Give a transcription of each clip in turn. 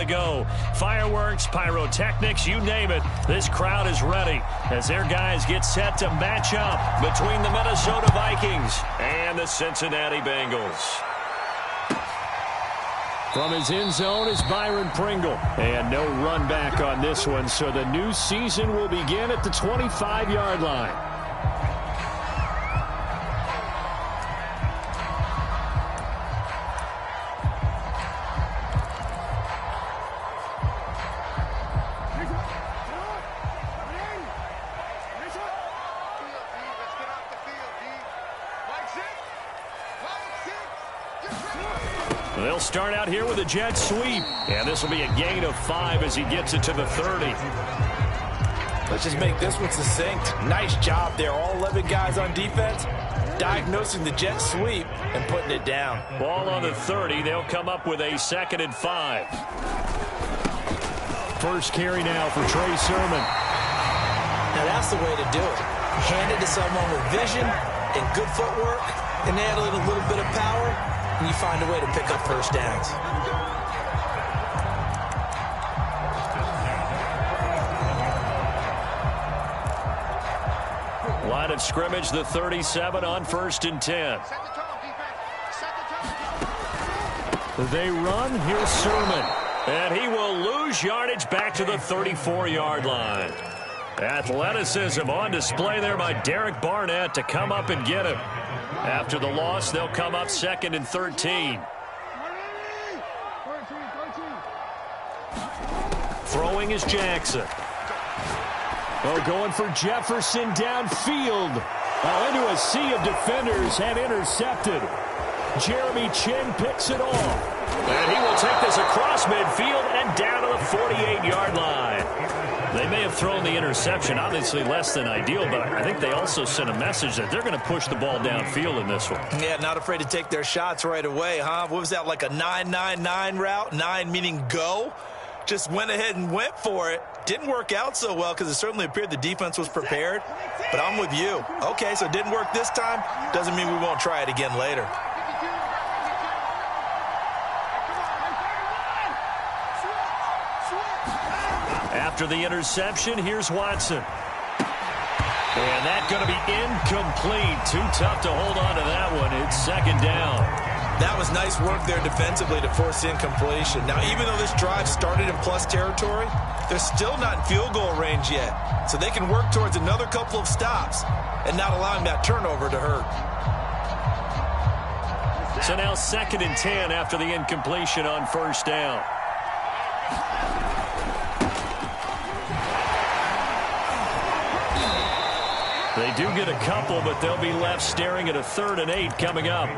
go. Fireworks, pyrotechnics, you name it. This crowd is ready as their guys get set to match up between the Minnesota Vikings and the Cincinnati Bengals. From his end zone is Byron Pringle. And no run back on this one, so the new season will begin at the 25-yard line. They'll start out here with a jet sweep. And this will be a gain of 5 as he gets it to the 30. Let's just make this one succinct. Nice job there. All 11 guys on defense diagnosing the jet sweep and putting it down. Ball on the 30. They'll come up with a 2nd and 5. First carry now for Trey Sermon. Now that's the way to do it. Hand it to someone with vision and good footwork, and add a little bit of power, and you find a way to pick up first downs. Line of scrimmage, the 37 on 1st and 10. They run. Here's Sermon. And he will lose yardage back to the 34-yard line. Athleticism on display there by Derek Barnett to come up and get him. After the loss, they'll come up 2nd and 13. Throwing is Jackson. Oh, going for Jefferson downfield. Into a sea of defenders and intercepted. Jeremy Chin picks it off. And he will take this across midfield and down to the 48-yard line. They may have thrown the interception, obviously less than ideal, but I think they also sent a message that they're going to push the ball downfield in this one. Yeah, not afraid to take their shots right away, huh? What was that, like a 9-9-9 route? 9 meaning go? Just went ahead and went for it. Didn't work out so well because it certainly appeared the defense was prepared. But I'm with you. Okay, so it didn't work this time. Doesn't mean we won't try it again later. After the interception, here's Watson. And that's going to be incomplete. Too tough to hold on to that one. It's 2nd down. That was nice work there defensively to force incompletion. Now, even though this drive started in plus territory, they're still not in field goal range yet. So they can work towards another couple of stops and not allowing that turnover to hurt. So now 2nd and 10 after the incompletion on 1st down. They do get a couple, but they'll be left staring at a 3rd and 8 coming up.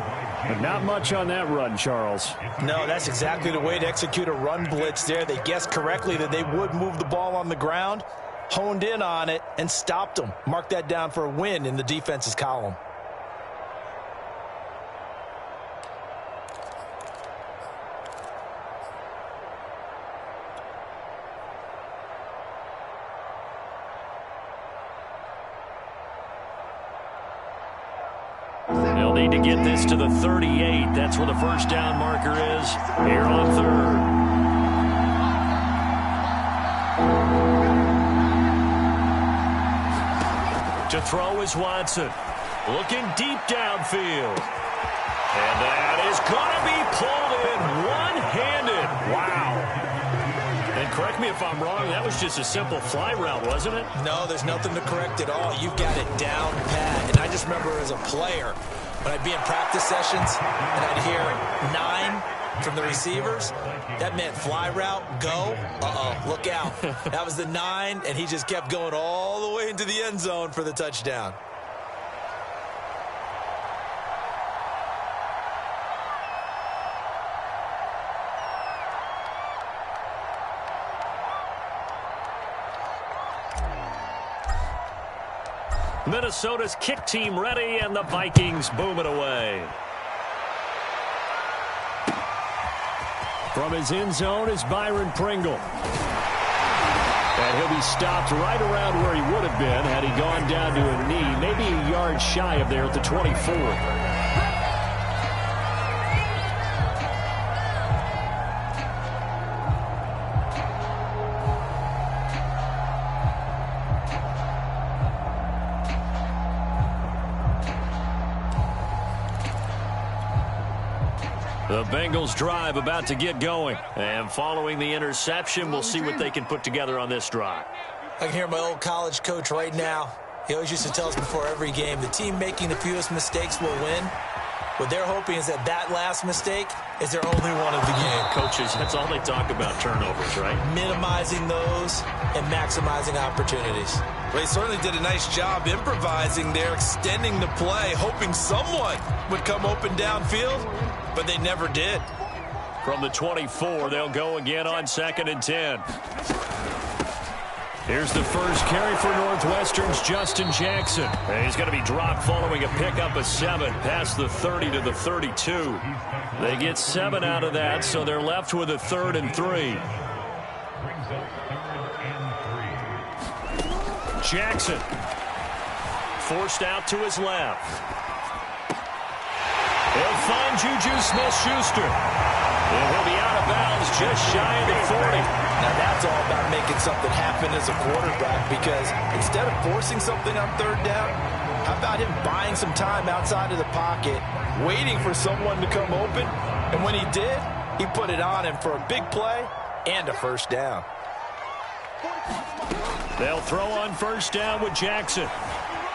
But not much on that run, Charles. No, that's exactly the way to execute a run blitz there. They guessed correctly that they would move the ball on the ground, honed in on it, and stopped them. Mark that down for a win in the defense's column. They'll need to get this to the 38. That's where the 1st down marker is here on 3rd. To throw is Watson. Looking deep downfield. And that is going to be pulled in one-handed. Wow. And correct me if I'm wrong, that was just a simple fly route, wasn't it? No, there's nothing to correct at all. You've got it down pat. And I just remember as a player, when I'd be in practice sessions and I'd hear 9 from the receivers, that meant fly route, go, look out. That was the 9, and he just kept going all the way into the end zone for the touchdown. Minnesota's kick team ready, and the Vikings boom it away. From his end zone is Byron Pringle. And he'll be stopped right around where he would have been had he gone down to a knee, maybe a yard shy of there at the 24. The Bengals drive about to get going. And following the interception, we'll see what they can put together on this drive. I can hear my old college coach right now. He always used to tell us before every game, the team making the fewest mistakes will win. What they're hoping is that that last mistake is their only one of the game. Coaches, that's all they talk about, turnovers, right? Minimizing those and maximizing opportunities. Well, he certainly did a nice job improvising there, extending the play, hoping someone would come open downfield, but they never did. From the 24, they'll go again on 2nd and 10. Here's the first carry for Northwestern's Justin Jackson. And he's going to be dropped following a pickup of 7 past the 30 to the 32. They get 7 out of that, so they're left with a 3rd and 3. Jackson forced out to his left. He'll find Juju Smith-Schuster. And he'll be out of bounds just shy of the 40. Now that's all about making something happen as a quarterback, because instead of forcing something on 3rd down, how about him buying some time outside of the pocket, waiting for someone to come open, and when he did, he put it on him for a big play and a 1st down. They'll throw on 1st down with Jackson.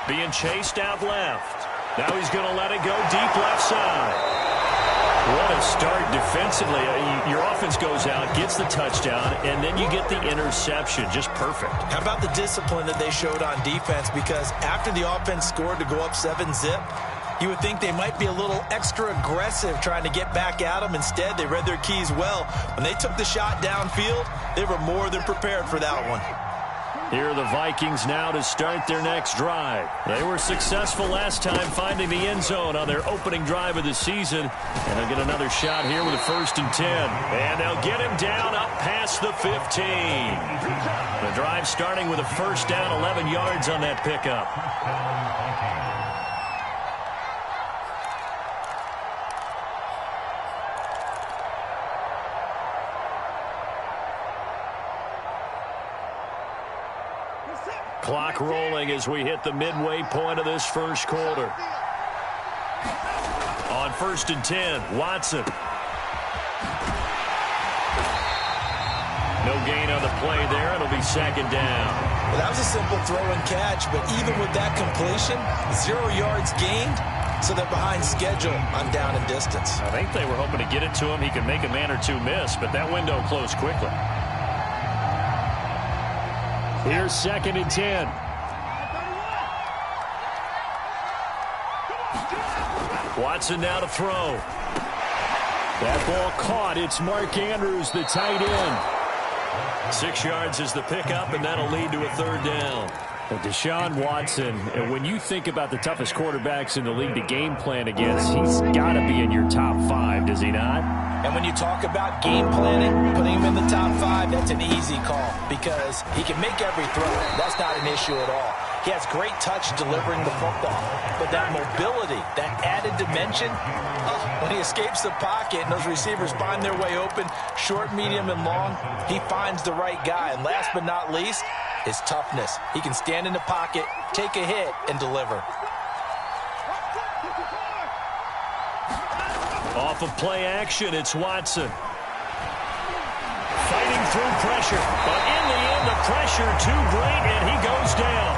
Being chased out left. Now he's going to let it go deep left side. What a start defensively. Your offense goes out, gets the touchdown, and then you get the interception. Just perfect. How about the discipline that they showed on defense? Because after the offense scored to go up 7-zip, you would think they might be a little extra aggressive trying to get back at them. Instead, they read their keys well. When they took the shot downfield, they were more than prepared for that one. Here are the Vikings now to start their next drive. They were successful last time finding the end zone on their opening drive of the season. And they'll get another shot here with a 1st and 10. And they'll get him down up past the 15. The drive starting with a 1st down, 11 yards on that pickup. Clock rolling as we hit the midway point of this first quarter. On 1st and 10, Watson. No gain on the play there. It'll be 2nd down. Well, that was a simple throw and catch, but even with that completion, 0 yards gained, so they're behind schedule on down and distance. I think they were hoping to get it to him. He could make a man or two miss, but that window closed quickly. Here's 2nd and 10. Watson now to throw. That ball caught. It's Mark Andrews, the tight end. 6 yards is the pickup, and that'll lead to a 3rd down. Deshaun Watson, when you think about the toughest quarterbacks in the league to game plan against, he's got to be in your top 5, does he not? And when you talk about game planning, putting him in the top 5, that's an easy call because he can make every throw. That's not an issue at all. He has great touch delivering the football. But that mobility, that added dimension, when he escapes the pocket and those receivers find their way open, short, medium, and long, he finds the right guy. And last but not least, his toughness. He can stand in the pocket, take a hit, and deliver. Off of play action, it's Watson. Fighting through pressure. But in the end, the pressure too great, and he goes down.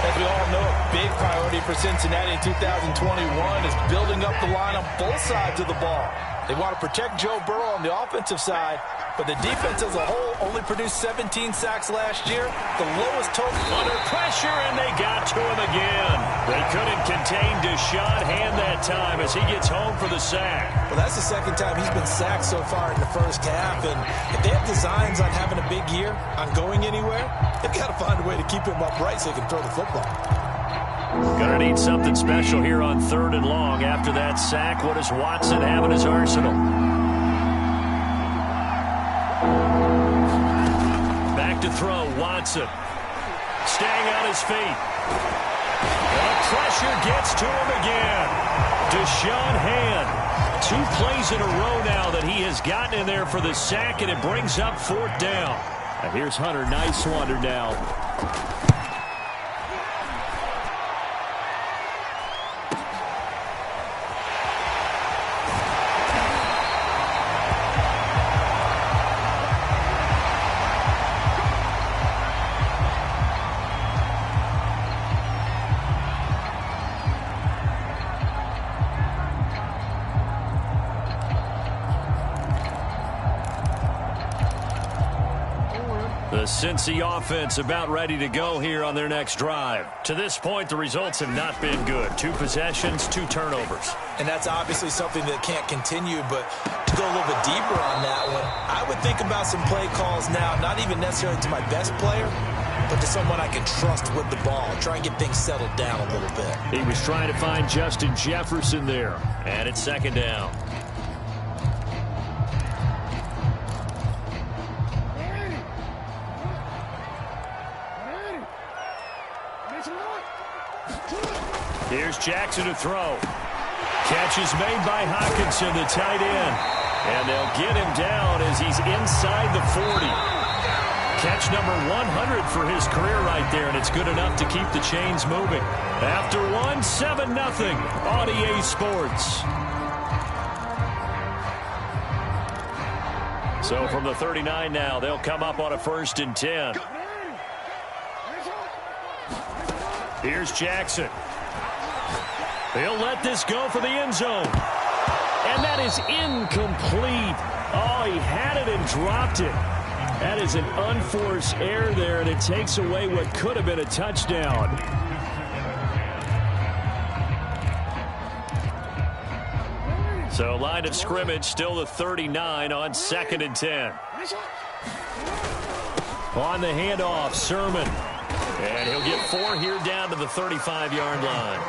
As we all know, a big priority for Cincinnati in 2021 is building up the line on both sides of the ball. They want to protect Joe Burrow on the offensive side, but the defense as a whole only produced 17 sacks last year, the lowest total. Under pressure, and they got to him again. They couldn't contain Deshaun Hand that time as he gets home for the sack. Well, that's the second time he's been sacked so far in the first half, and if they have designs on having a big year, on going anywhere, they've got to find a way to keep him upright so he can throw the football. Gonna need something special here on 3rd and long. After that sack, what does Watson have in his arsenal? Back to throw, Watson. Staying on his feet. The pressure gets to him again. Deshaun Hand. 2 plays in a row now that he has gotten in there for the sack, and it brings up 4th down. And here's Hunter Nicewander now. The Cincy offense about ready to go here on their next drive. To this point, the results have not been good. 2 possessions, 2 turnovers. And that's obviously something that can't continue, but to go a little bit deeper on that one, I would think about some play calls now, not even necessarily to my best player, but to someone I can trust with the ball. Try and get things settled down a little bit. He was trying to find Justin Jefferson there. And it's 2nd down. Here's Jackson to throw. Catch is made by Hockenson, the tight end. And they'll get him down as he's inside the 40. Catch number 100 for his career right there, and it's good enough to keep the chains moving. After 1, 7-0 on EA Sports. So from the 39 now, they'll come up on a 1st and 10. Here's Jackson. He'll let this go for the end zone. And that is incomplete. Oh, he had it and dropped it. That is an unforced error there, and it takes away what could have been a touchdown. So line of scrimmage still the 39 on 2nd and 10. On the handoff, Sermon. And he'll get 4 here down to the 35-yard line.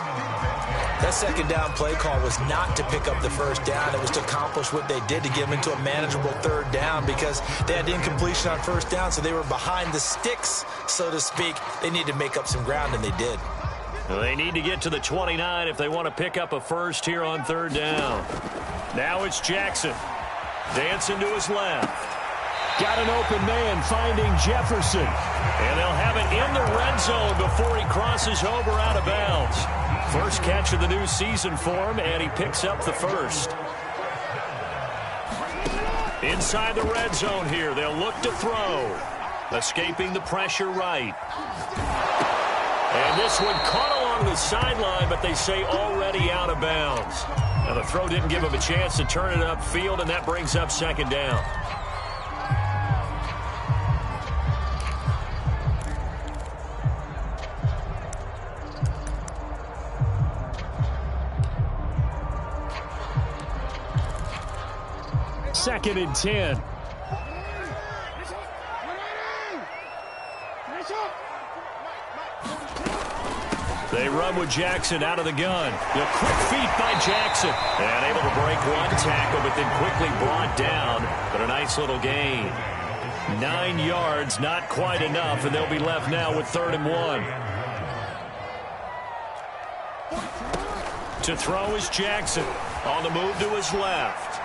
That 2nd down play call was not to pick up the 1st down. It was to accomplish what they did, to get them into a manageable 3rd down, because they had incompletion on 1st down, so they were behind the sticks, so to speak. They needed to make up some ground, and they did. Well, they need to get to the 29 if they want to pick up a 1st here on 3rd down. Now it's Jackson. Dancing to his left. Got an open man finding Jefferson. And they'll have it in the red zone before he crosses over out of bounds. First catch of the new season for him, and he picks up the 1st. Inside the red zone here, they'll look to throw. Escaping the pressure right. And this one caught along the sideline, but they say already out of bounds. Now the throw didn't give him a chance to turn it upfield, and that brings up 2nd down. Second and 10. They run with Jackson out of the gun. The quick feet by Jackson. And able to break 1 tackle, but then quickly brought down. But a nice little gain. 9 yards, not quite enough, and they'll be left now with 3rd and 1. To throw is Jackson. On the move to his left.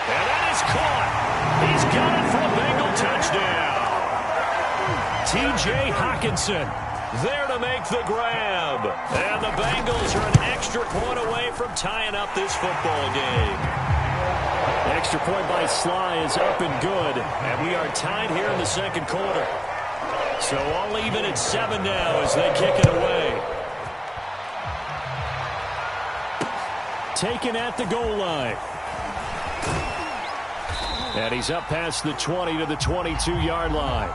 And that is caught. He's got it for a Bengal touchdown. T.J. Hockenson there to make the grab. And the Bengals are an extra point away from tying up this football game. Extra point by Sly is up and good. And we are tied here in the 2nd quarter. So all even at 7 now as they kick it away. Taken at the goal line. And he's up past the 20 to the 22-yard line.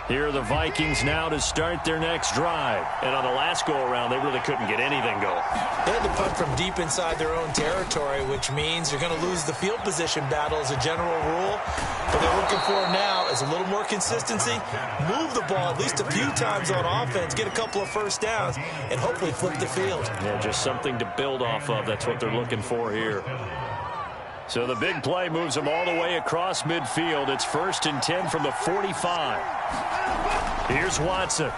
Here are the Vikings now to start their next drive. And on the last go-around, they really couldn't get anything going. They had to punt from deep inside their own territory, which means you're going to lose the field position battle as a general rule. What they're looking for now is a little more consistency, move the ball at least a few times on offense, get a couple of 1st downs, and hopefully flip the field. Yeah, just something to build off of. That's what they're looking for here. So the big play moves them all the way across midfield. It's 1st and 10 from the 45. Here's Watson.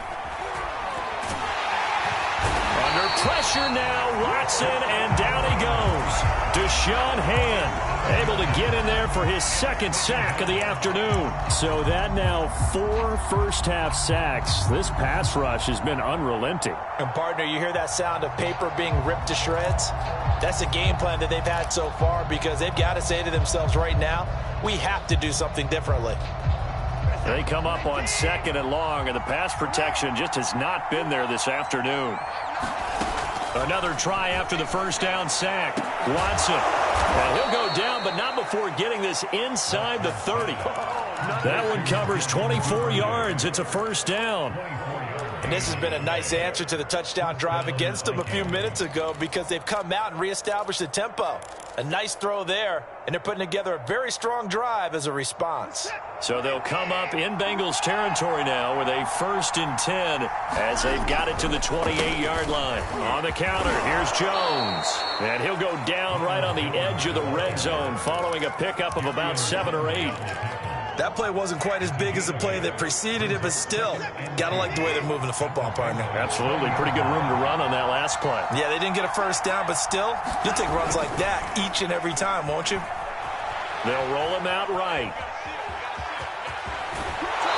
Under Pressure now, Watson, and down he goes. Deshaun Hand able to get in there for his second sack of the afternoon. So that now 4 first-half sacks. This pass rush has been unrelenting. And, partner, you hear that sound of paper being ripped to shreds? That's the game plan that they've had so far because they've got to say to themselves right now, we have to do something differently. They come up on 2nd and long, and the pass protection just has not been there this afternoon. Another try after the first down sack. Watson. And he'll go down, but not before getting this inside the 30. That one covers 24 yards. It's a first down. And this has been a nice answer to the touchdown drive against them a few minutes ago because they've come out and reestablished the tempo. A nice throw there, and they're putting together a very strong drive as a response. So they'll come up in Bengals territory now with a 1st and 10 as they've got it to the 28-yard line. On the counter, here's Jones. And he'll go down right on the edge of the red zone following a pickup of about 7 or 8. That play wasn't quite as big as the play that preceded it, but still, gotta like the way they're moving the football, partner. Absolutely. Pretty good room to run on that last play. Yeah, they didn't get a first down, but still, you'll take runs like that each and every time, won't you? They'll roll him out right.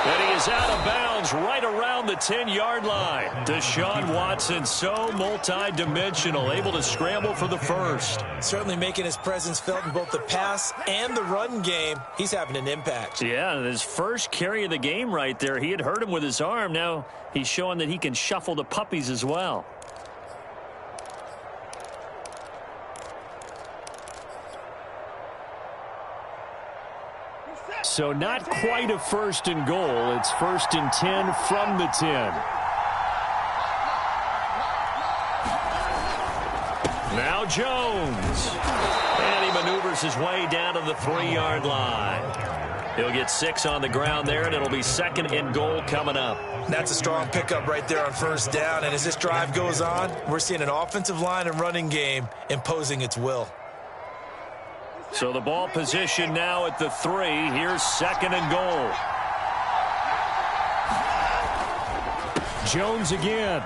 And he is out of bounds right around the 10-yard line. Deshaun Watson, so multi-dimensional, able to scramble for the first. Certainly making his presence felt in both the pass and the run game. He's having an impact. Yeah, his first carry of the game right there. He had hurt him with his arm. Now he's showing that he can shuffle the puppies as well. So not quite a 1st and goal. It's 1st and 10 from the 10. Now Jones. And he maneuvers his way down to the 3-yard line. He'll get 6 on the ground there, and it'll be 2nd and goal coming up. That's a strong pickup right there on first down. And as this drive goes on, we're seeing an offensive line and running game imposing its will. So the ball position now at the 3. Here's 2nd and goal. Jones again.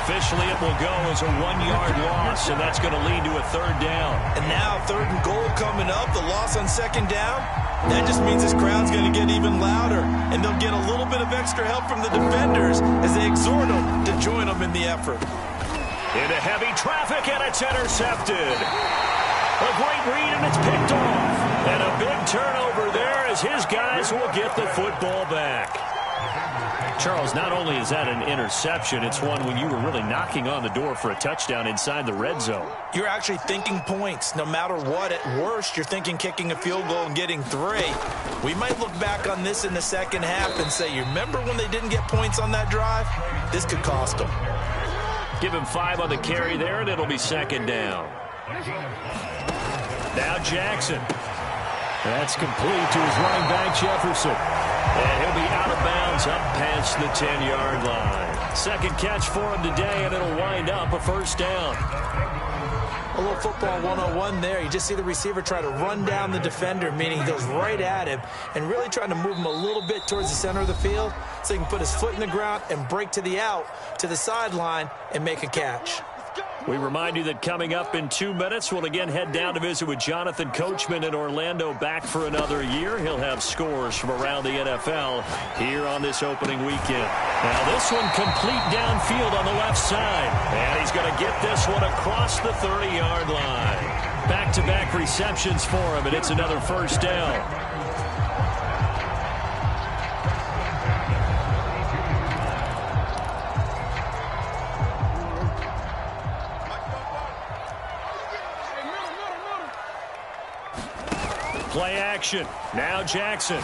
Officially, it will go as a 1-yard loss, and that's going to lead to a 3rd down. And now 3rd and goal coming up. The loss on 2nd down. That just means this crowd's going to get even louder, and they'll get a little bit of extra help from the defenders as they exhort them to join them in the effort. Into heavy traffic, and it's intercepted. A great read, and it's picked off. And a big turnover there as his guys will get the football back. Charles, not only is that an interception, it's one when you were really knocking on the door for a touchdown inside the red zone. You're actually thinking points. No matter what, at worst, you're thinking kicking a field goal and getting 3. We might look back on this in the second half and say, you remember when they didn't get points on that drive? This could cost them. Give him 5 on the carry there, and it'll be 2nd down. Now Jackson. That's complete to his running back, Jefferson. And he'll be out of bounds up past the 10-yard line. 2nd catch for him today, and it'll wind up a 1st down. A little football 101 there. You just see the receiver try to run down the defender, meaning he goes right at him and really trying to move him a little bit towards the center of the field so he can put his foot in the ground and break to the out, to the sideline, and make a catch. We remind you that coming up in 2 minutes, we'll again head down to visit with Jonathan Coachman in Orlando, back for another year. He'll have scores from around the NFL here on this opening weekend. Now this one complete downfield on the left side. And he's going to get this one across the 30-yard line. Back-to-back receptions for him, and it's another 1st down. Play action. Now Jackson.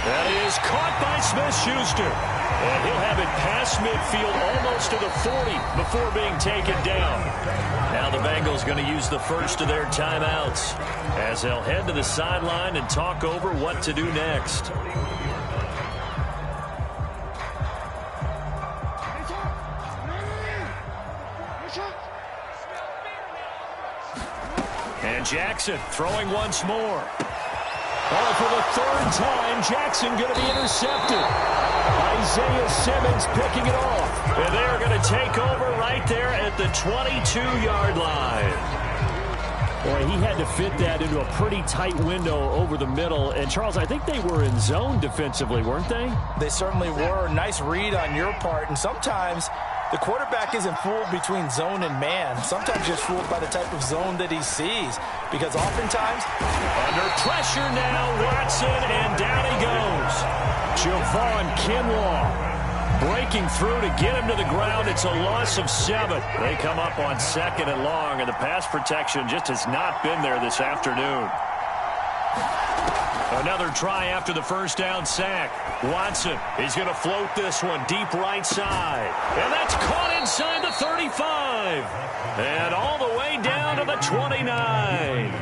That is caught by Smith-Schuster. And he'll have it past midfield almost to the 40 before being taken down. Now the Bengals going to use the first of their timeouts as they'll head to the sideline and talk over what to do next. And Jackson throwing once more. Oh, for the third time, Jackson going to be intercepted. Isaiah Simmons picking it off. And they're going to take over right there at the 22-yard line. Boy, he had to fit that into a pretty tight window over the middle. And, Charles, I think they were in zone defensively, weren't they? They certainly were. Nice read on your part. And sometimes the quarterback isn't fooled between zone and man. Sometimes just fooled by the type of zone that he sees. Because oftentimes, under pressure now, Watson, and down he goes. Javon Kinlaw breaking through to get him to the ground. It's a loss of 7. They come up on 2nd and long, and the pass protection just has not been there this afternoon. Another try after the first down sack. Watson, he's going to float this one deep right side. And that's caught inside the 35. And all the way down to the 29.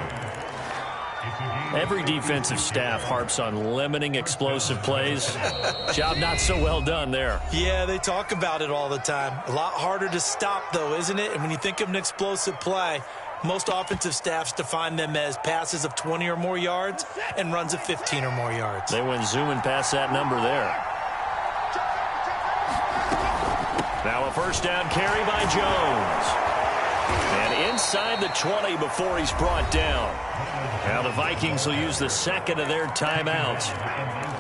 Every defensive staff harps on limiting explosive plays. Job not so well done there. Yeah, they talk about it all the time. A lot harder to stop, though, isn't it? And when you think of an explosive play, most offensive staffs define them as passes of 20 or more yards and runs of 15 or more yards. They went zooming past that number there. Now a first down carry by Jones. And inside the 20 before he's brought down. Now the Vikings will use the second of their timeouts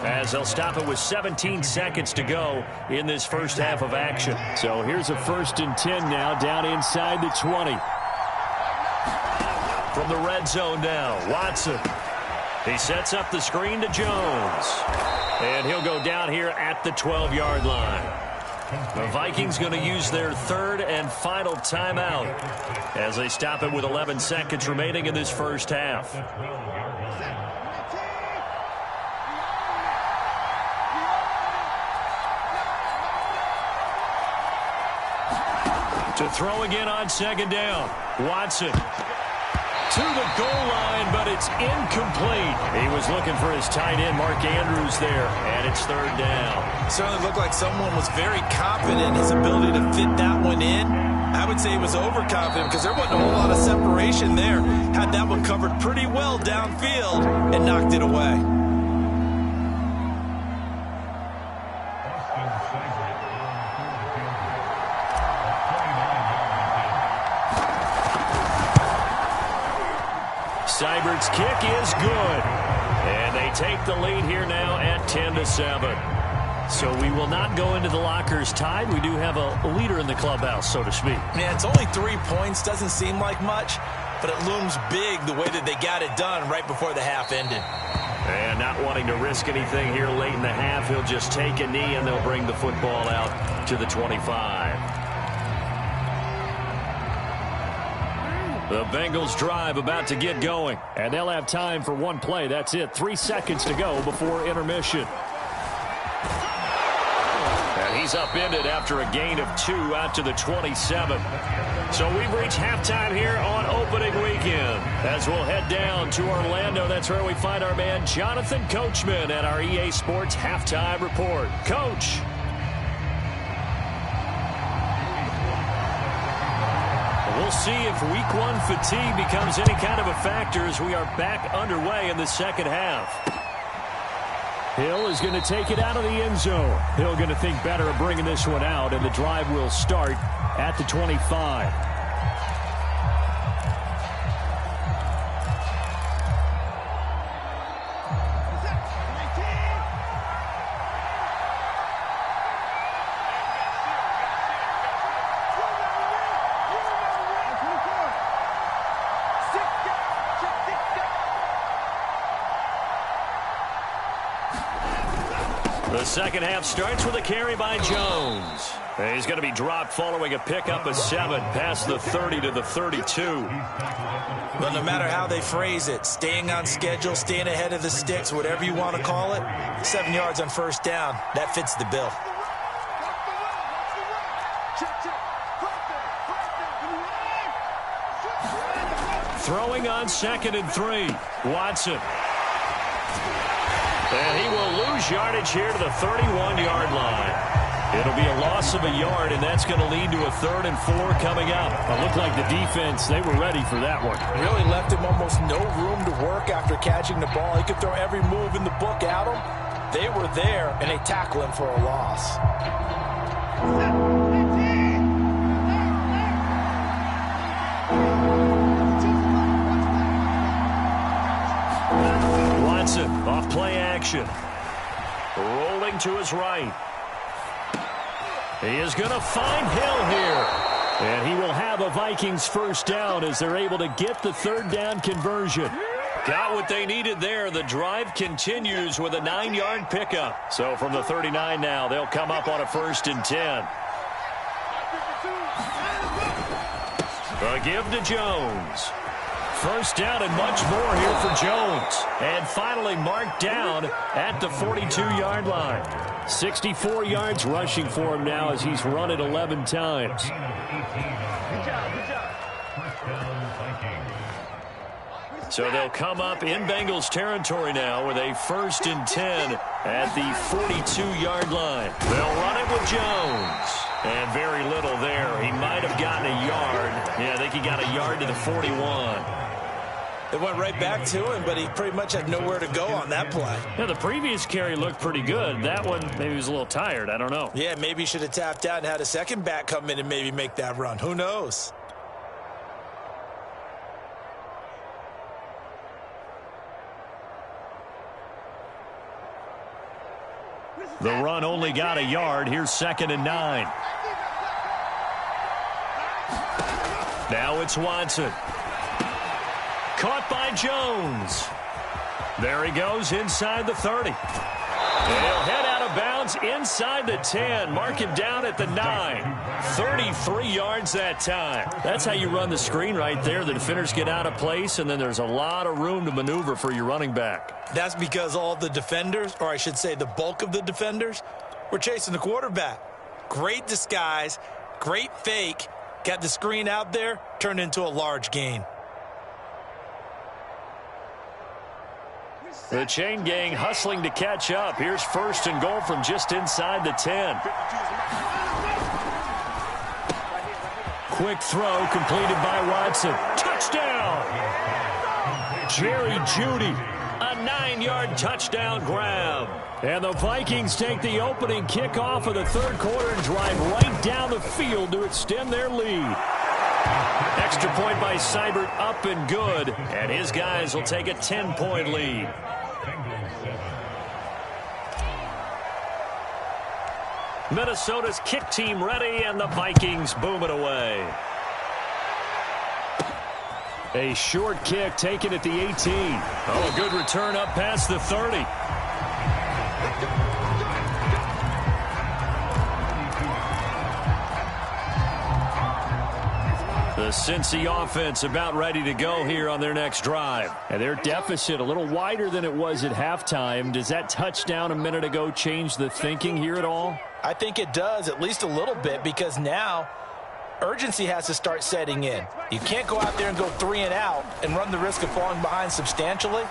as they'll stop it with 17 seconds to go in this first half of action. So here's a 1st and 10 now down inside the 20. From the red zone now, Watson. He sets up the screen to Jones. And he'll go down here at the 12-yard line. The Vikings going to use their 3rd and final timeout as they stop it with 11 seconds remaining in this first half. To throw again on 2nd down. Watson to the goal line, but it's incomplete. He was looking for his tight end, Mark Andrews, there, and it's 3rd down. It certainly looked like someone was very confident in his ability to fit that one in. I would say he was overconfident because there wasn't a whole lot of separation there. Had that one covered pretty well downfield and knocked it away. Seibert's kick is good. And they take the lead here now at 10-7. So we will not go into the lockers tied. We do have a leader in the clubhouse, so to speak. Yeah, it's only 3 points. Doesn't seem like much, but it looms big the way that they got it done right before the half ended. And not wanting to risk anything here late in the half, he'll just take a knee and they'll bring the football out to the 25. The Bengals drive about to get going, and they'll have time for one play. That's it. 3 seconds to go before intermission. And he's upended after a gain of 2 out to the 27. So we've reached halftime here on opening weekend. As we'll head down to Orlando, that's where we find our man Jonathan Coachman at our EA Sports Halftime Report. Coach. We'll see if week 1 fatigue becomes any kind of a factor as we are back underway in the second half. Hill is going to take it out of the end zone. Hill going to think better of bringing this one out, and the drive will start at the 25. The second half starts with a carry by Jones. He's going to be dropped following a pickup of 7 past the 30 to the 32. Well, no matter how they phrase it, staying on schedule, staying ahead of the sticks, whatever you want to call it, 7 yards on first down, that fits the bill. Throwing on 2nd and 3. Watson. And he will lose yardage here to the 31-yard line. It'll be a loss of a yard, and that's going to lead to a 3rd and 4 coming up. It looked like the defense, they were ready for that one. Really left him almost no room to work after catching the ball. He could throw every move in the book at him. They were there, and they tackle him for a loss. Watson off play action. Rolling to his right. He is going to find Hill here. And he will have a Vikings first down as they're able to get the 3rd down conversion. Got what they needed there. The drive continues with a 9-yard pickup. So from the 39 now, they'll come up on a 1st and 10. A give to Jones. First down and much more here for Jones. And finally marked down at the 42-yard line. 64 yards rushing for him now as he's run it 11 times. So they'll come up in Bengals territory now with a 1st and 10 at the 42-yard line. They'll run it with Jones. And very little there. He might have gotten a yard. Yeah, I think he got a yard to the 41. It went right back to him, but he pretty much had nowhere to go on that play. Yeah, the previous carry looked pretty good. That one, maybe he was a little tired. I don't know. Yeah, maybe he should have tapped out and had a second back come in and maybe make that run. Who knows? The run only got a yard. Here's 2nd and 9. Now it's Watson. Caught by Jones. There he goes inside the 30. And he'll head out of bounds inside the 10. Mark him down at the 9. 33 yards that time. That's how you run the screen right there. The defenders get out of place, and then there's a lot of room to maneuver for your running back. That's because all the defenders, or I should say the bulk of the defenders, were chasing the quarterback. Great disguise, great fake. Got the screen out there, turned into a large gain. The chain gang hustling to catch up. Here's 1st and goal from just inside the 10. Quick throw completed by Watson. Touchdown! Jerry Jeudy, a 9-yard touchdown grab. And the Vikings take the opening kickoff of the 3rd quarter and drive right down the field to extend their lead. Extra point by Seibert, up and good. And his guys will take a 10-point lead. Minnesota's kick team ready, and the Vikings boom it away. A short kick taken at the 18. Oh, a good return up past the 30. The Cincy offense about ready to go here on their next drive. And their deficit a little wider than it was at halftime. Does that touchdown a minute ago change the thinking here at all? I think it does, at least a little bit, because now urgency has to start setting in. You can't go out there and go 3 and out and run the risk of falling behind substantially,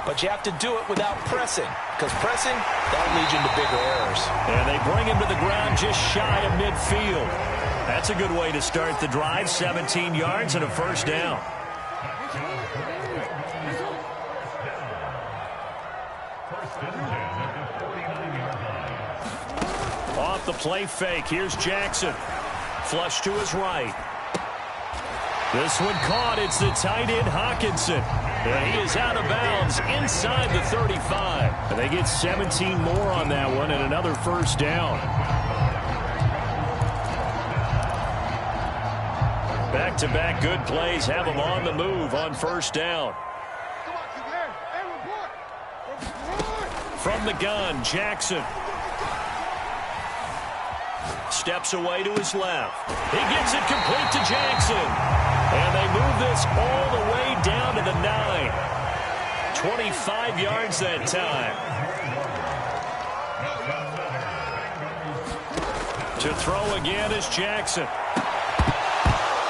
but you have to do it without pressing, because pressing, that'll lead you into bigger errors. And they bring him to the ground just shy of midfield. That's a good way to start the drive. 17 yards and a 1st down. Off the play fake. Here's Jackson. Flush to his right. This one caught. It's the tight end Hawkinson. And he is out of bounds inside the 35. And they get 17 more on that one and another 1st down. Back-to-back good plays have them on the move on 1st down. From the gun, Jackson. Steps away to his left. He gets it complete to Jackson. And they move this all the way down to the 9. 25 yards that time. To throw again is Jackson.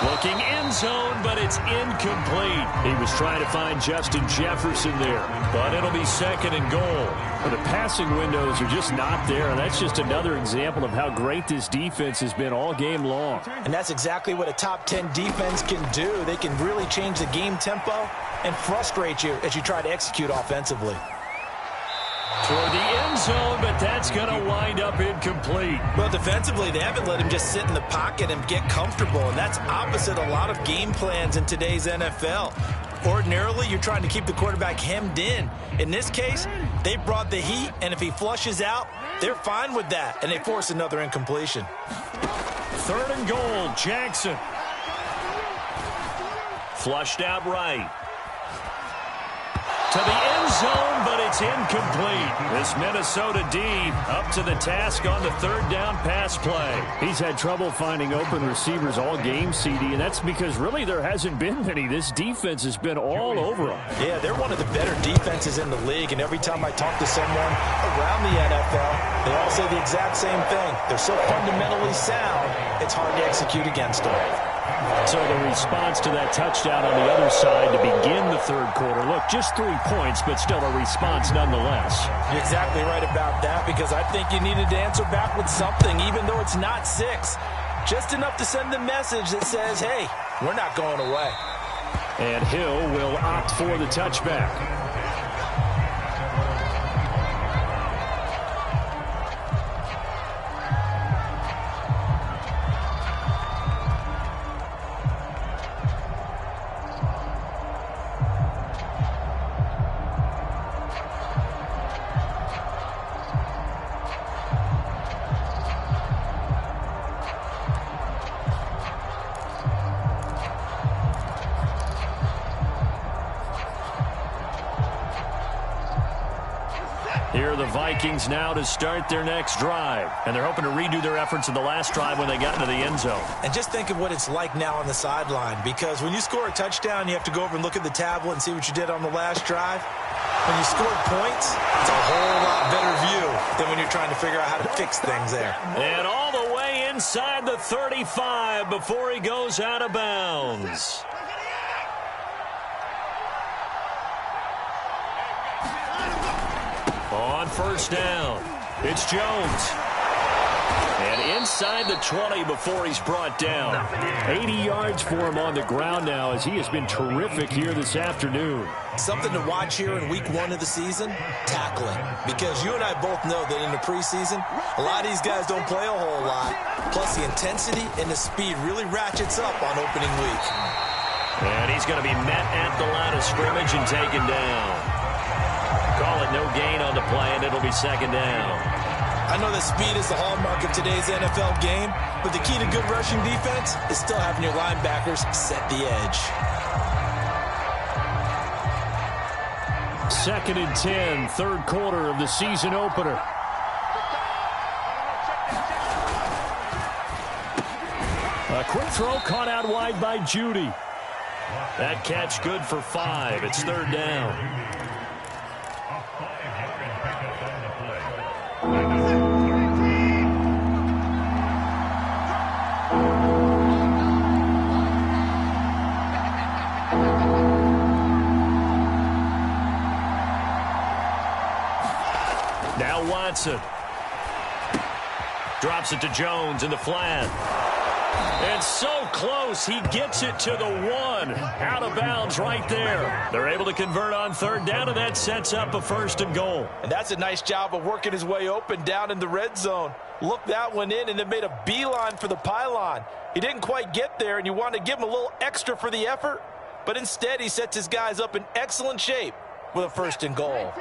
Looking end zone, but it's incomplete. He was trying to find Justin Jefferson there, but it'll be second and goal. But the passing windows are just not there. That's just another example of how great this defense has been all game long. And that's exactly what a top 10 defense can do. They can really change the game tempo and frustrate you as you try to execute offensively. Toward the end zone, but that's going to wind up incomplete. Well, defensively, they haven't let him just sit in the pocket and get comfortable, and that's opposite a lot of game plans in today's NFL. Ordinarily, you're trying to keep the quarterback hemmed in. In this case, they brought the heat, and if he flushes out, they're fine with that, and they force another incompletion. Third and goal, Jackson. Flushed out right. To the end zone, but it's incomplete. This Minnesota D up to the task on the third down pass play. He's had trouble finding open receivers all game, CD, and that's because really there hasn't been many. This defense has been all over them. Yeah, they're one of the better defenses in the league, and every time I talk to someone around the NFL, they all say the exact same thing. They're so fundamentally sound, it's hard to execute against them. So the response to that touchdown on the other side to begin the third quarter. Look, just 3 points, but still a response nonetheless. You're exactly right about that, because I think you needed to answer back with something, even though it's not 6. Just enough to send the message that says, hey, we're not going away. And Hill will opt for the touchback. Here are the Vikings now to start their next drive. And they're hoping to redo their efforts in the last drive when they got into the end zone. And just think of what it's like now on the sideline, because when you score a touchdown, you have to go over and look at the tablet and see what you did on the last drive. When you scored points, it's a whole lot better view than when you're trying to figure out how to fix things there. And all the way inside the 35 before he goes out of bounds. On first down, it's Jones. And inside the 20 before he's brought down. 80 yards for him on the ground now as he has been terrific here this afternoon. Something to watch here in week 1 of the season, tackling. Because you and I both know that in the preseason, a lot of these guys don't play a whole lot. Plus the intensity and the speed really ratchets up on opening week. And he's going to be met at the line of scrimmage and taken down. Call it no gain on the play, and it'll be second down. I know that speed is the hallmark of today's NFL game, but the key to good rushing defense is still having your linebackers set the edge. Second and 10, third quarter of the season opener. A quick throw caught out wide by Judy. That catch good for 5. It's third down. Now Watson. Drops it to Jones in the flat. And so close, he gets it to the 1. Out of bounds right there. They're able to convert on third down, and that sets up a first and goal. And that's a nice job of working his way open down in the red zone. Looked that one in and then made a beeline for the pylon. He didn't quite get there, and you wanted to give him a little extra for the effort. But instead, he sets his guys up in excellent shape with a first and goal.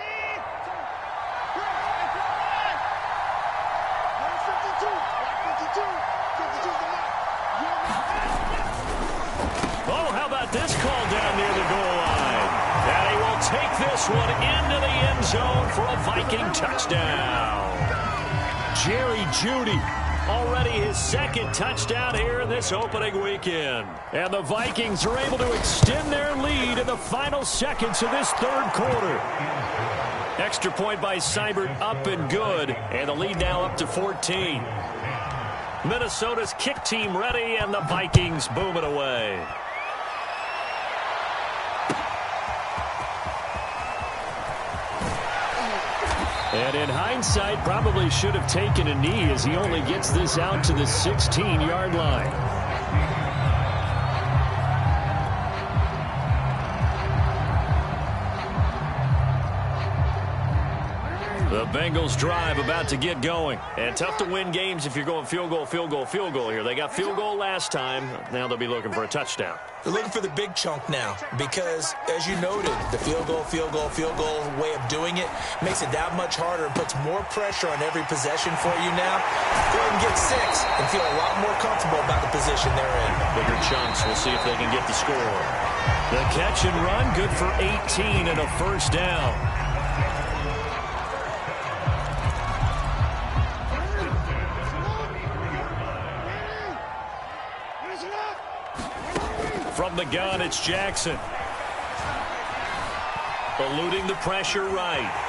This call down near the goal line. And he will take this one into the end zone for a Viking touchdown. Jerry Jeudy, already his second touchdown here in this opening weekend. And the Vikings are able to extend their lead in the final seconds of this third quarter. Extra point by Seibert up and good. And the lead now up to 14. Minnesota's kick team ready, and the Vikings boom it away. And in hindsight, probably should have taken a knee as he only gets this out to the 16-yard line. The Bengals drive about to get going. And tough to win games if you're going field goal, field goal, field goal here. They got field goal last time. Now they'll be looking for a touchdown. They're looking for the big chunk now because, as you noted, the field goal way of doing it makes it that much harder and puts more pressure on every possession for you now. Go ahead and get 6 and feel a lot more comfortable about the position they're in. Bigger chunks. We'll see if they can get the score. The catch and run, good for 18 and a first down. From the gun, it's Jackson. Eluding the pressure right.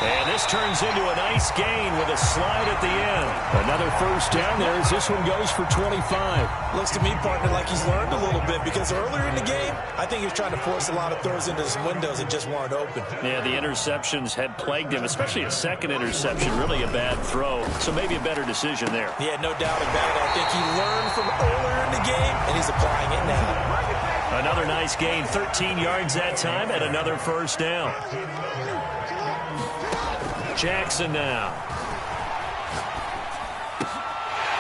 And this turns into a nice gain with a slide at the end. Another first down there as this one goes for 25. Looks to me, partner, like he's learned a little bit because earlier in the game, I think he was trying to force a lot of throws into some windows that just weren't open. Yeah, the interceptions had plagued him, especially a second interception, really a bad throw. So maybe a better decision there. Yeah, no doubt about it. I think he learned from earlier in the game, and he's applying it now. Another nice gain, 13 yards that time, and another first down. Jackson now.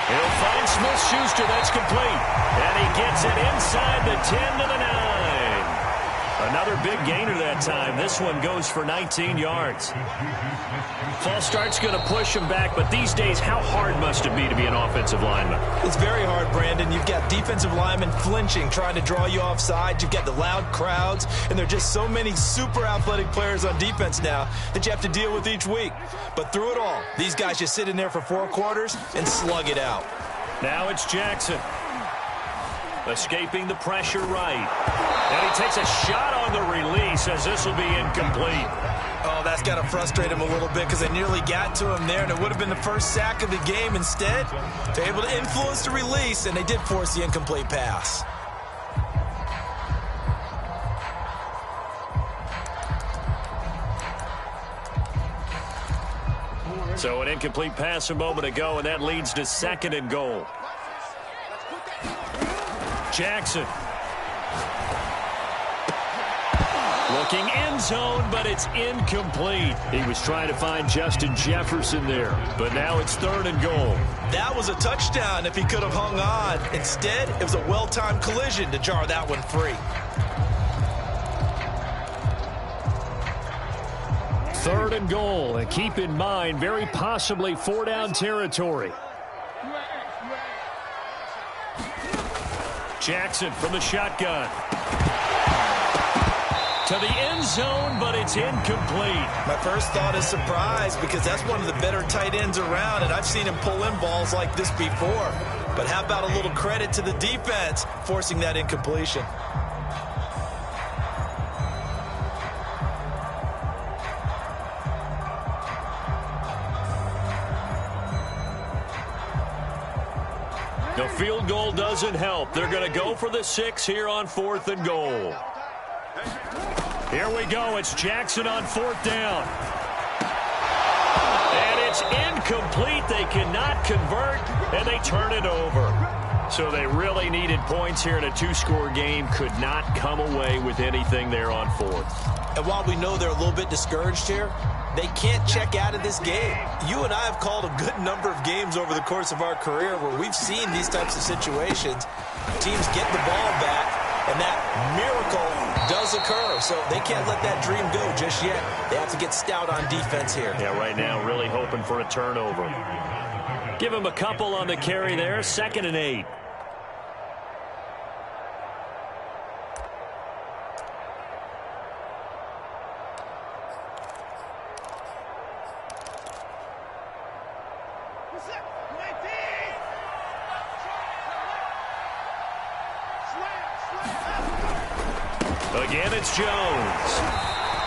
He'll find Smith-Schuster. That's complete. And he gets it inside the 10 to the 9. Another big gainer that time. This one goes for 19 yards. False start's going to push him back, but these days, how hard must it be to be an offensive lineman? It's very hard, Brandon. You've got defensive linemen flinching, trying to draw you offside. You've got the loud crowds, and there are just so many super athletic players on defense now that you have to deal with each week. But through it all, these guys just sit in there for 4 quarters and slug it out. Now it's Jackson. Escaping the pressure right. And he takes a shot on the release as this will be incomplete. Oh, that's got to frustrate him a little bit because they nearly got to him there, and it would have been the first sack of the game. Instead, they're able to influence the release, and they did force the incomplete pass. So an incomplete pass a moment ago, and that leads to 2nd and goal. Jackson. Looking end zone, but it's incomplete. He was trying to find Justin Jefferson there, but now it's 3rd and goal. That was a touchdown if he could have hung on. Instead, it was a well-timed collision to jar that one free. 3rd and goal, and keep in mind, very possibly 4-down territory. Jackson from the shotgun. To the end zone, but it's incomplete. My first thought is surprise because that's one of the better tight ends around, and I've seen him pull in balls like this before. But how about a little credit to the defense forcing that incompletion? The field goal doesn't help. They're going to go for the 6 here on 4th and goal. Here we go. It's Jackson on 4th down. And it's incomplete. They cannot convert, and they turn it over. So they really needed points here in a 2-score game. Could not come away with anything there on 4th. And while we know they're a little bit discouraged here, they can't check out of this game. You and I have called a good number of games over the course of our career where we've seen these types of situations. Teams get the ball back, and that miracle does occur. So they can't let that dream go just yet. They have to get stout on defense here. Yeah, right now really hoping for a turnover. Give him a couple on the carry there. 2nd and 8. Again, it's Jones.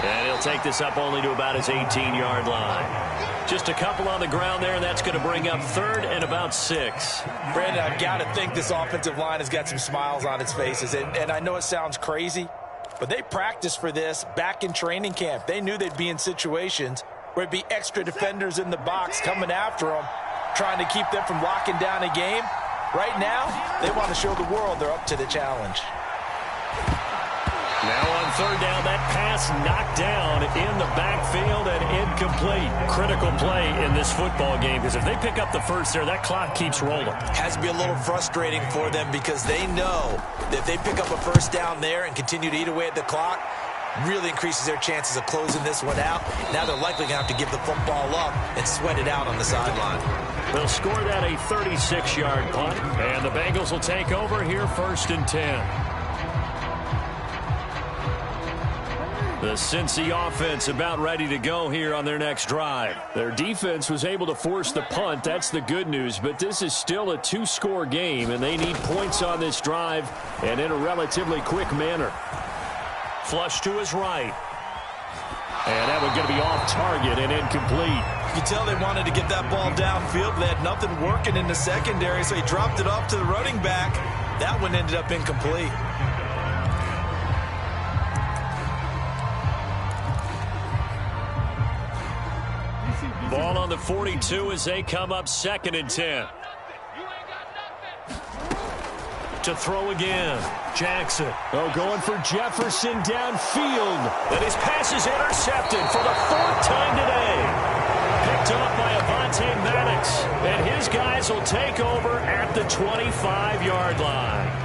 And he'll take this up only to about his 18-yard line. Just a couple on the ground there, and that's going to bring up 3rd and about 6. Brandon, I've got to think this offensive line has got some smiles on its faces. And I know it sounds crazy, but they practiced for this back in training camp. They knew they'd be in situations where it'd be extra defenders in the box coming after them, trying to keep them from locking down a game. Right now, they want to show the world they're up to the challenge. Now on 3rd down, that pass knocked down in the backfield and incomplete. Critical play in this football game, because if they pick up the first there, that clock keeps rolling. Has to be a little frustrating for them because they know that if they pick up a first down there and continue to eat away at the clock, really increases their chances of closing this one out. Now they're likely going to have to give the football up and sweat it out on the sideline. They'll score that a 36-yard punt, and the Bengals will take over here 1st and 10. The Cincy offense about ready to go here on their next drive. Their defense was able to force the punt. That's the good news, but this is still a 2-score game, and they need points on this drive and in a relatively quick manner. Flush to his right. And that one's going to be off target and incomplete. You can tell they wanted to get that ball downfield. They had nothing working in the secondary, so he dropped it off to the running back. That one ended up incomplete. Ball on the 42 as they come up 2nd and 10. To throw again. Jackson. Oh, going for Jefferson downfield. And his pass is intercepted for the 4th time today. Picked up by Avonte Maddox. And his guys will take over at the 25-yard line.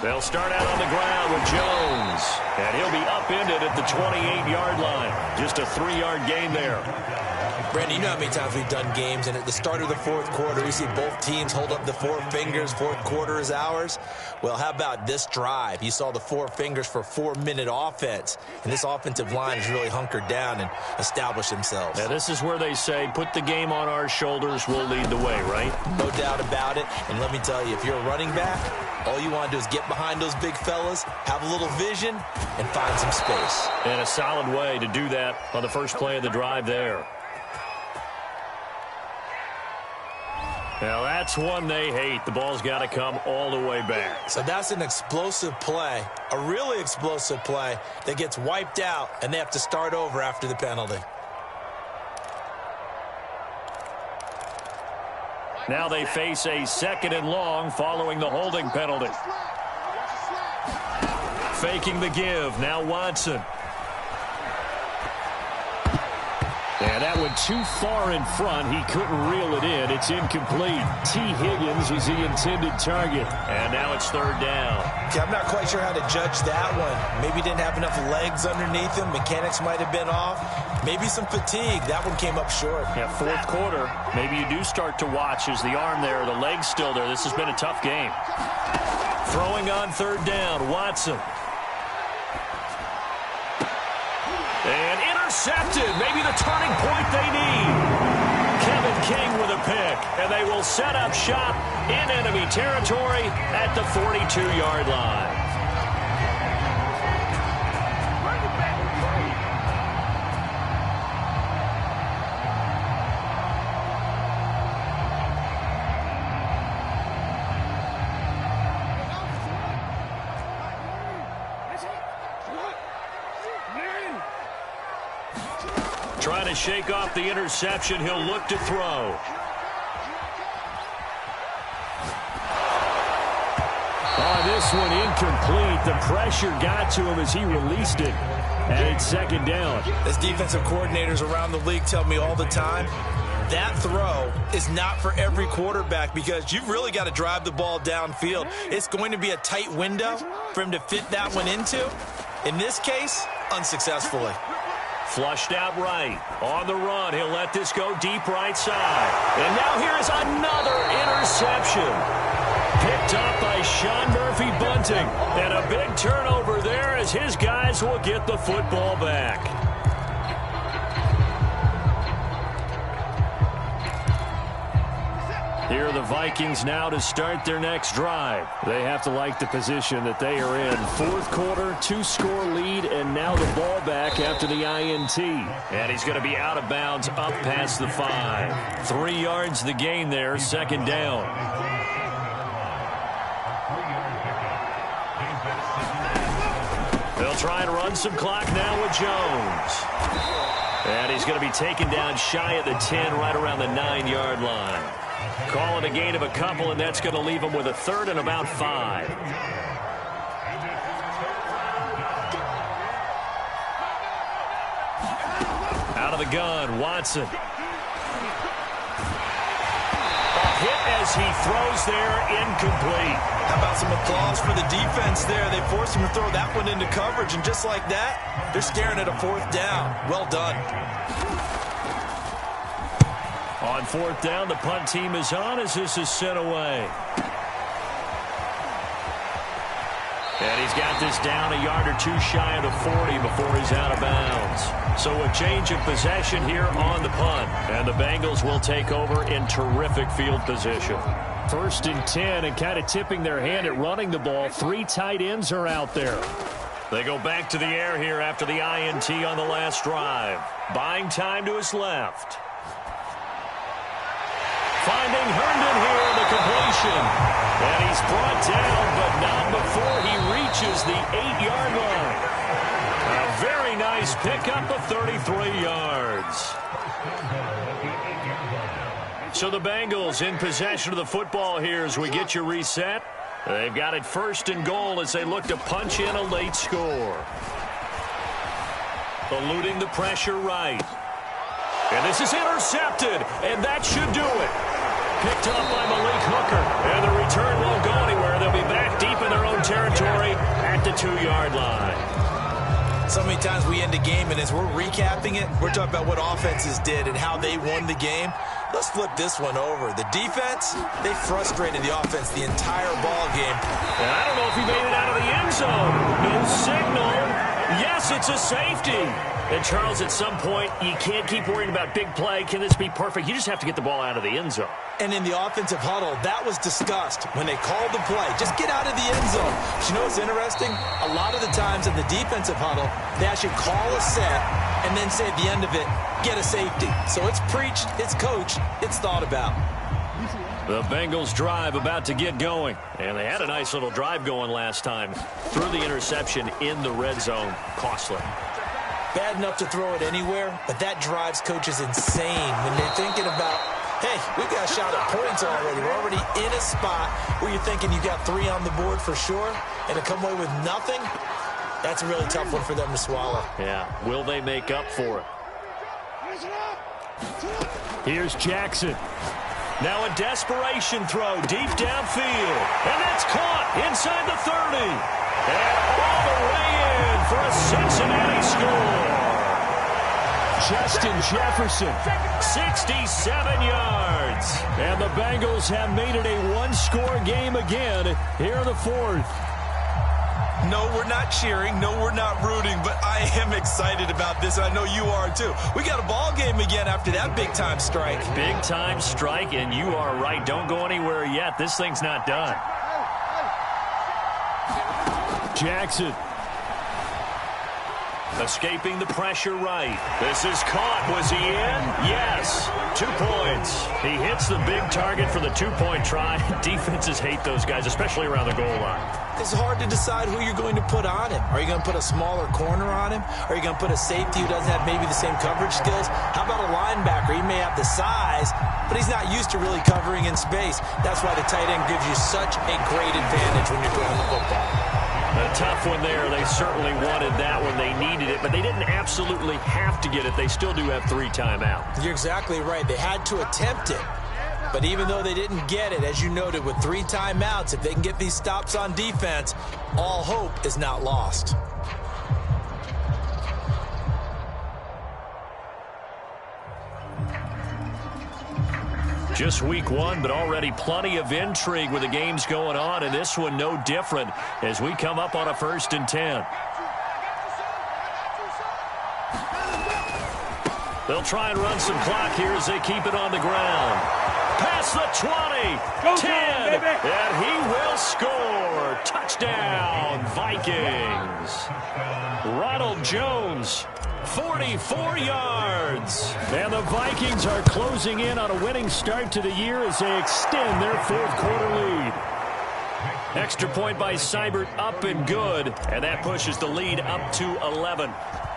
They'll start out on the ground with Jones. And he'll be upended at the 28-yard line. Just a 3-yard gain there. Brandon, you know how many times we've done games, and at the start of the 4th quarter, we see both teams hold up the 4 fingers, 4th quarter is ours. Well, how about this drive? You saw the 4 fingers for 4-minute offense, and this offensive line has really hunkered down and established themselves. Now, this is where they say, put the game on our shoulders, we'll lead the way, right? No doubt about it, and let me tell you, if you're a running back, all you want to do is get behind those big fellas, have a little vision, and find some space. And a solid way to do that on the first play of the drive there. Now, that's one they hate. The ball's got to come all the way back. So that's an explosive play, a really explosive play that gets wiped out, and they have to start over after the penalty. Now they face a 2nd and long following the holding penalty. Faking the give. Now Watson. And that went too far in front. He couldn't reel it in. It's incomplete. T. Higgins was the intended target. And now it's 3rd down. Okay, I'm not quite sure how to judge that one. Maybe he didn't have enough legs underneath him. Mechanics might have been off. Maybe some fatigue. That one came up short. Yeah, 4th quarter. Maybe you do start to watch. Is the arm there, the leg's still there? This has been a tough game. Throwing on 3rd down, Watson. And intercepted. Maybe the turning point they need. Kevin King with a pick. And they will set up shop in enemy territory at the 42-yard line. Trying to shake off the interception. He'll look to throw. Oh, this one incomplete. The pressure got to him as he released it. And it's 2nd down. As defensive coordinators around the league tell me all the time, that throw is not for every quarterback because you've really got to drive the ball downfield. It's going to be a tight window for him to fit that one into. In this case, unsuccessfully. Flushed out right. On the run. He'll let this go deep right side. And now here is another interception. Picked up by Sean Murphy-Bunting. And a big turnover there as his guys will get the football back. Here are the Vikings now to start their next drive. They have to like the position that they are in. Fourth quarter, 2-score lead, and now the ball back after the INT. And he's going to be out of bounds up past the 5. 3 yards the gain there, second down. They'll try and run some clock now with Jones. And he's going to be taken down shy of the 10, right around the 9-yard line. Call it a gain of a couple, and that's going to leave him with a third and about 5. Out of the gun, Watson. A hit as he throws there, incomplete. How about some applause for the defense there? They forced him to throw that one into coverage, and just like that, they're staring at a 4th down. Well done. On 4th down, the punt team is on as this is sent away. And he's got this down a yard or 2 shy of the 40 before he's out of bounds. So a change of possession here on the punt. And the Bengals will take over in terrific field position. 1st and 10, and kind of tipping their hand at running the ball. 3 tight ends are out there. They go back to the air here after the INT on the last drive. Buying time to his left. Finding Herndon here, the completion. And he's brought down, but not before he reaches the 8-yard line. A very nice pickup of 33 yards. So the Bengals in possession of the football here as we get you reset. They've got it 1st and goal as they look to punch in a late score. Eluding the pressure right. And this is intercepted, and that should do it. Picked up by Malik Hooker, and the return won't go anywhere. They'll be back deep in their own territory at the 2-yard line. So many times we end a game, and as we're recapping it, we're talking about what offenses did and how they won the game. Let's flip this one over. The defense, they frustrated the offense the entire ball game. And I don't know if he made it out of the end zone. No signal. Yes, it's a safety. And, Charles, at some point, you can't keep worrying about big play. Can this be perfect? You just have to get the ball out of the end zone. And in the offensive huddle, that was discussed when they called the play. Just get out of the end zone. But you know what's interesting? A lot of the times in the defensive huddle, they actually call a set and then say at the end of it, get a safety. So it's preached, it's coached, it's thought about. The Bengals drive about to get going. And they had a nice little drive going last time. Threw the interception in the red zone. Costly. Bad enough to throw it anywhere, but that drives coaches insane when they're thinking about, hey, we've got a shot at points already. We're already in a spot where you're thinking you got 3 on the board for sure, and to come away with nothing, that's a really tough one for them to swallow. Yeah, will they make up for it? Here's Jackson. Now a desperation throw deep downfield, and that's caught inside the 30. And all the way in for a Cincinnati score. Justin Jefferson, 67 yards. And the Bengals have made it a 1-score game again here in the 4th. No, we're not cheering. No, we're not rooting, but I am excited about this, and I know you are too. We got a ball game again after that big-time strike. Big-time strike, and you are right. Don't go anywhere yet. This thing's not done. Jackson. Escaping the pressure right. This is caught. Was he in? Yes. 2 points. He hits the big target for the 2-point try. Defenses hate those guys, especially around the goal line. It's hard to decide who you're going to put on him. Are you going to put a smaller corner on him? Are you going to put a safety who doesn't have maybe the same coverage skills? How about a linebacker? He may have the size, but he's not used to really covering in space. That's why the tight end gives you such a great advantage when you're throwing the football. A tough one there. They certainly wanted that when they needed it, but they didn't absolutely have to get it. They still do have 3 timeouts. You're exactly right. They had to attempt it. But even though they didn't get it, as you noted, with 3 timeouts, if they can get these stops on defense, all hope is not lost. Just week 1, but already plenty of intrigue with the games going on, and this one no different as we come up on a 1st and 10. They'll try and run some clock here as they keep it on the ground. Past the 20, 10, and he will score. Touchdown, Vikings. Ronald Jones, 44 yards. And the Vikings are closing in on a winning start to the year as they extend their fourth quarter lead. Extra point by Seibert, up and good, and that pushes the lead up to 11.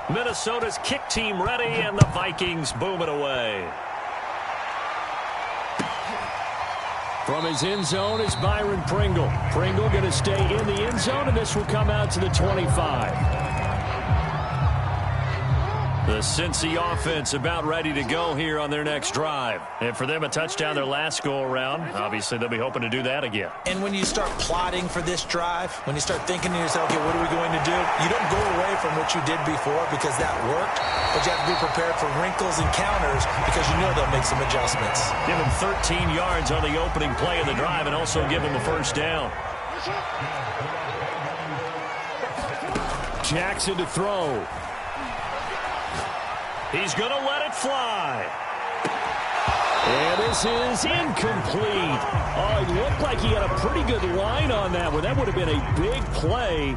Minnesota's kick team ready, and the Vikings boom it away. From his end zone is Byron Pringle. Pringle going to stay in the end zone, and this will come out to the 25. The Cincy offense about ready to go here on their next drive. And for them, a touchdown their last go-around. Obviously, they'll be hoping to do that again. And when you start plotting for this drive, when you start thinking to yourself, okay, what are we going to do? You don't go away from what you did before because that worked, but you have to be prepared for wrinkles and counters because you know they'll make some adjustmts. Give him 13 yards on the opening play of the drive and also give him a first down. Jackson to throw. He's going to let it fly. And this is incomplete. Oh, it looked like he had a pretty good line on that one. That would have been a big play,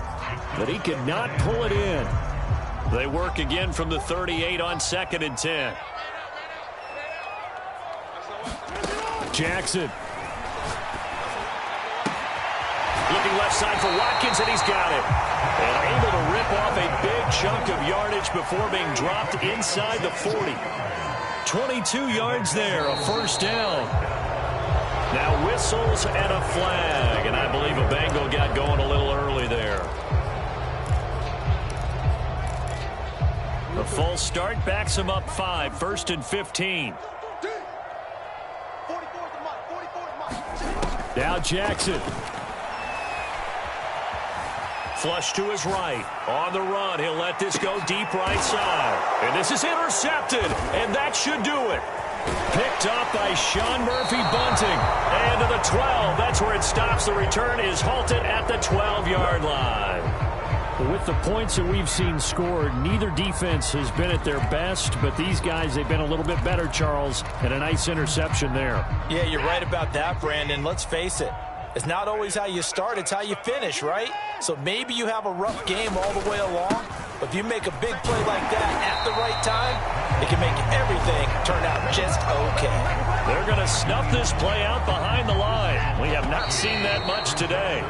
but he could not pull it in. They work again from the 38 on 2nd and 10. Jackson. Looking left side for Watkins, and he's got it. And able to rip off a big chunk of yardage before being dropped inside the 40. 22 yards there, a first down. Now whistles and a flag, and I believe a Bengal got going a little early there. The false start backs him up 5, 1st and 15. Now Jackson. Flush to his right. On the run, he'll let this go deep right side. And this is intercepted, and that should do it. Picked up by Sean Murphy-Bunting. And to the 12, that's where it stops. The return is halted at the 12-yard line. With the points that we've seen scored, neither defense has been at their best, but these guys, they've been a little bit better, Charles, and a nice interception there. Yeah, you're right about that, Brandon. Let's face it. It's not always how you start, it's how you finish, right? So maybe you have a rough game all the way along, but if you make a big play like that at the right time, it can make everything turn out just okay. They're going to snuff this play out behind the line. We have not seen that much today.